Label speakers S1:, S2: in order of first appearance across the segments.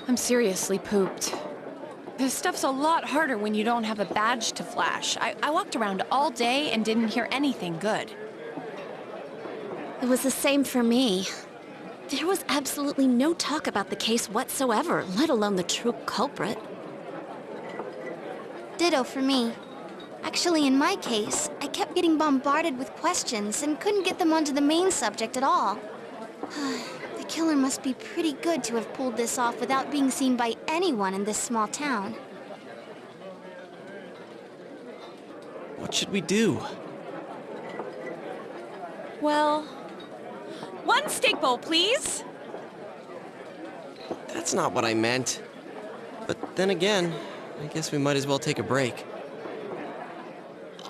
S1: I'm seriously pooped. This stuff's a lot harder when you don't have a badge to flash. I walked around all day and didn't hear anything good.
S2: It was the same for me. There was absolutely no talk about the case whatsoever, let alone the true culprit.
S3: Ditto for me. Actually, in my case, I kept getting bombarded with questions and couldn't get them onto the main subject at all. The killer must be pretty good to have pulled this off without being seen by anyone in this small town.
S4: What should we do?
S1: Well, one steak bowl, please.
S4: That's not what I meant. But then again, I guess we might as well take a break.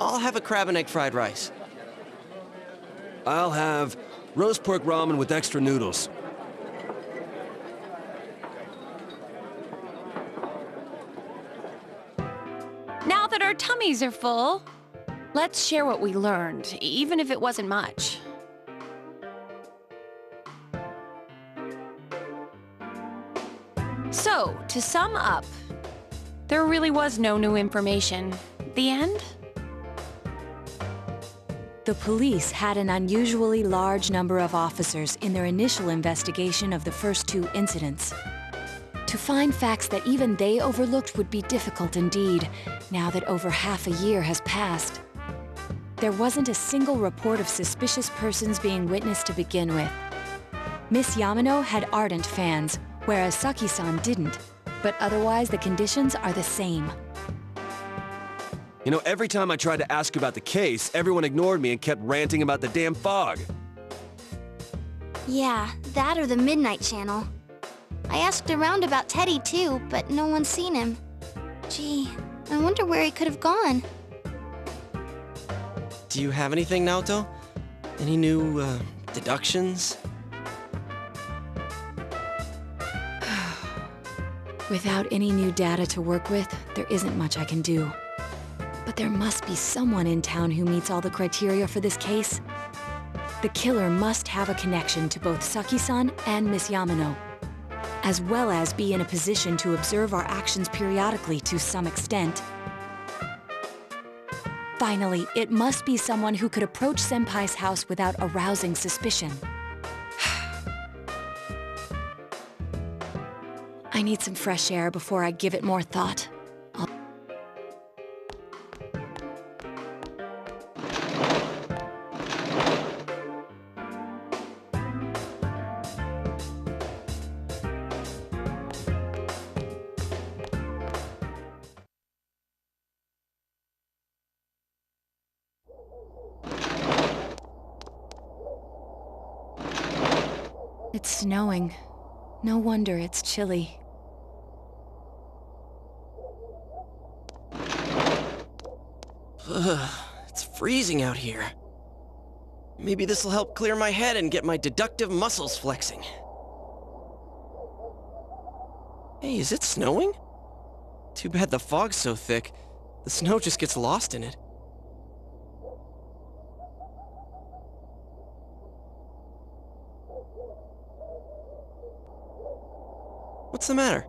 S4: I'll have a crab and egg fried rice.
S5: I'll have roast pork ramen with extra noodles.
S1: Now that our tummies are full, let's share what we learned, even if it wasn't much. So, to sum up, there really was no new information. The end?
S6: The police had an unusually large number of officers in their initial investigation of the first two incidents. To find facts that even they overlooked would be difficult indeed, now that over half a year has passed. There wasn't a single report of suspicious persons being witnessed to begin with. Miss Yamano had ardent fans, whereas Saki-san didn't, but otherwise the conditions are the same.
S5: You know, every time I tried to ask about the case, everyone ignored me and kept ranting about the damn fog.
S3: Yeah, that or the Midnight Channel. I asked around about Teddy too, but no one's seen him. Gee, I wonder where he could have gone.
S4: Do you have anything, Naoto? Any new, deductions?
S6: Without any new data to work with, there isn't much I can do. But there must be someone in town who meets all the criteria for this case. The killer must have a connection to both Saki-san and Miss Yamano, as well as be in a position to observe our actions periodically to some extent. Finally, it must be someone who could approach Senpai's house without arousing suspicion. I need some fresh air before I give it more thought. It's snowing. No wonder it's chilly.
S4: Ugh, it's freezing out here. Maybe this'll help clear my head and get my deductive muscles flexing. Hey, is it snowing? Too bad the fog's so thick. The snow just gets lost in it. What's the matter?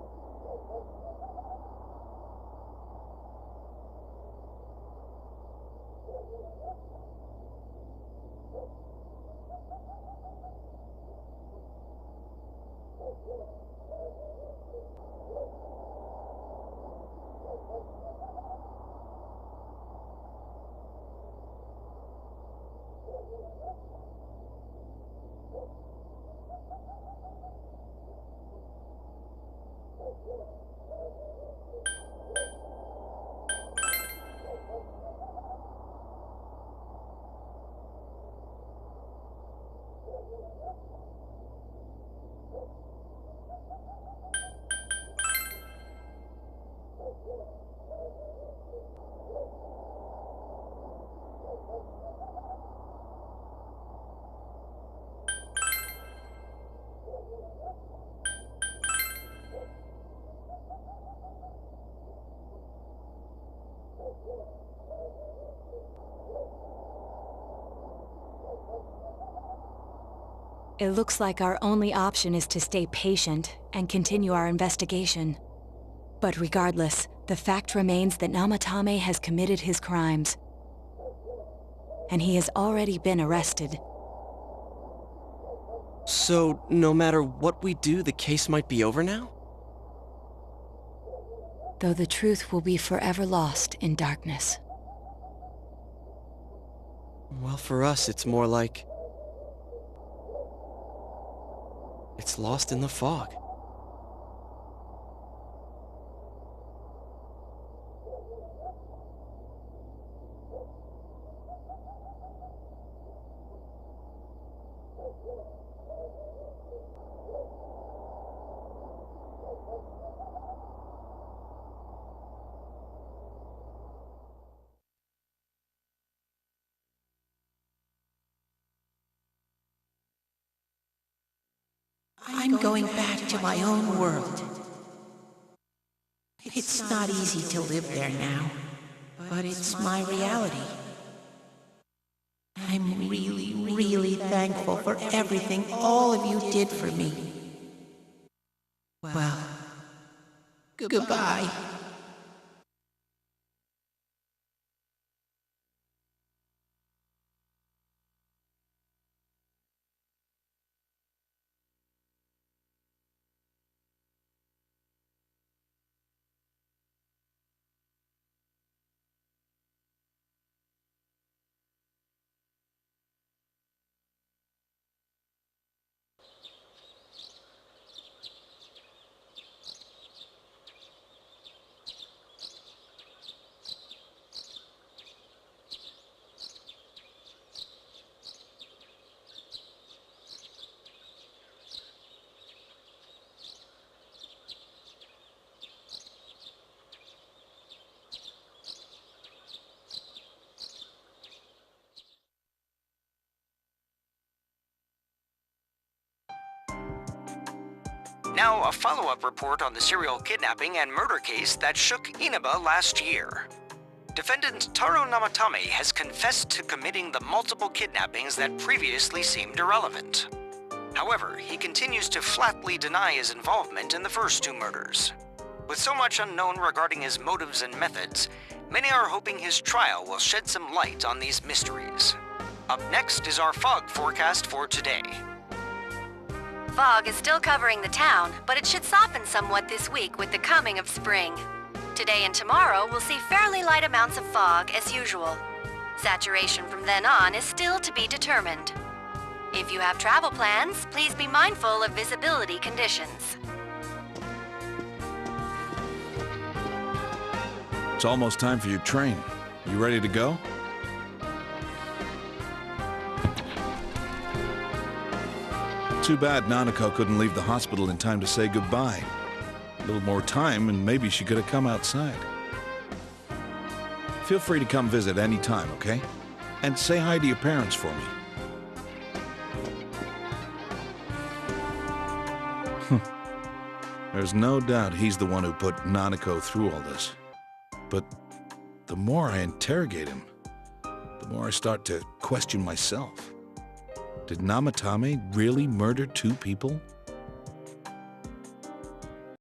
S6: It looks like our only option is to stay patient and continue our investigation. But regardless, the fact remains that Namatame has committed his crimes. And he has already been arrested.
S4: So, no matter what we do, the case might be over now?
S6: Though the truth will be forever lost in darkness.
S4: Well, for us, it's more like... it's lost in the fog.
S7: I'm going back to my own world. It's not easy to live there now, but it's my reality. I'm really, really thankful for everything all of you did for me. Well, goodbye.
S8: Now, a follow-up report on the serial kidnapping and murder case that shook Inaba last year. Defendant Taro Namatame has confessed to committing the multiple kidnappings that previously seemed irrelevant. However, he continues to flatly deny his involvement in the first two murders. With so much unknown regarding his motives and methods, many are hoping his trial will shed some light on these mysteries. Up next is our fog forecast for today.
S9: Fog is still covering the town, but it should soften somewhat this week with the coming of spring. Today and tomorrow will see fairly light amounts of fog as usual. Saturation from then on is still to be determined. If you have travel plans, please be mindful of visibility conditions.
S10: It's almost time for your train. You ready to go? Too bad Nanako couldn't leave the hospital in time to say goodbye. A little more time and maybe she could have come outside. Feel free to come visit any time, okay? And say hi to your parents for me. There's no doubt he's the one who put Nanako through all this. But the more I interrogate him, the more I start to question myself. Did Namatame really murder 2 people?